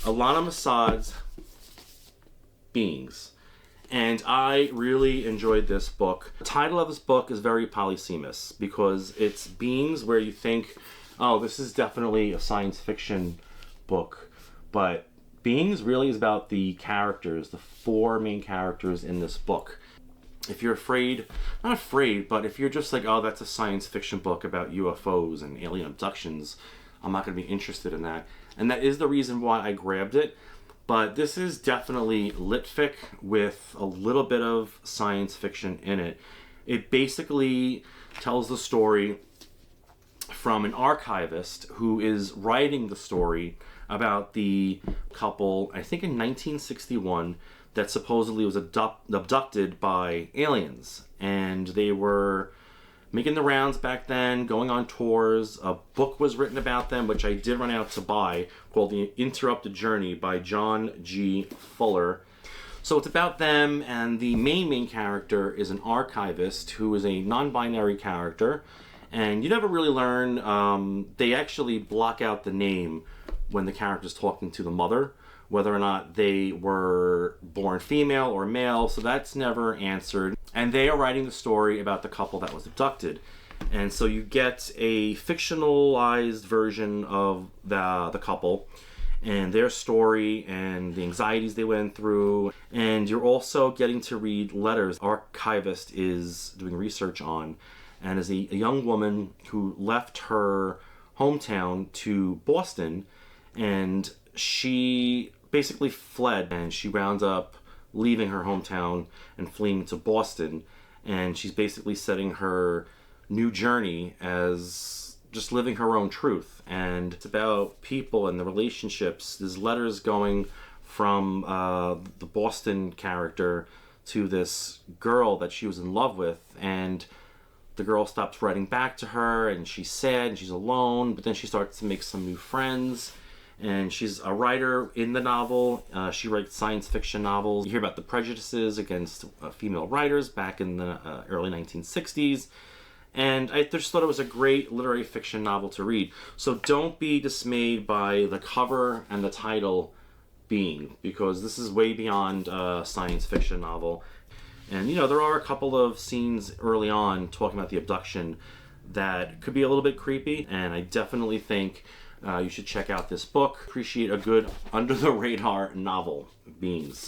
Ilana Masad's Beings. And I really enjoyed this book. The title of this book is very polysemous because it's beings where you think, oh, this is definitely a science fiction book. But Beings really is about the characters, the four main characters in this book. If you're afraid, not afraid, but if you're just like, oh, that's a science fiction book about UFOs and alien abductions, I'm not going to be interested in that. And that is the reason why I grabbed it. But this is definitely litfic with a little bit of science fiction in it. It basically tells the story from an archivist who is writing the story about the couple, I think in 1961, that supposedly was abducted by aliens. And they were making the rounds back then, going on tours. A book was written about them, which I did run out to buy, called The Interrupted Journey by John G. Fuller. So it's about them, and the main character is an archivist who is a non-binary character. And you never really learn, they actually block out the name when the character's talking to the mother, whether or not they were born female or male, so that's never answered. And they are writing the story about the couple that was abducted. And so you get a fictionalized version of the couple and their story and the anxieties they went through. And you're also getting to read letters archivist is doing research on, and is a young woman who left her hometown to Boston, and she basically fled, and she wound up leaving her hometown and fleeing to Boston. And she's basically setting her new journey as just living her own truth. And it's about people and the relationships. There's letters going from the Boston character to this girl that she was in love with, and the girl stops writing back to her, and she's sad and she's alone, but then she starts to make some new friends. And she's a writer in the novel. She writes science fiction novels. You hear about the prejudices against female writers back in the early 1960s. And I just thought it was a great literary fiction novel to read. So don't be dismayed by the cover and the title Being, because this is way beyond a science fiction novel. And, you know, there are a couple of scenes early on talking about the abduction that could be a little bit creepy. And I definitely think you should check out this book. Appreciate a good under-the-radar novel, Beings.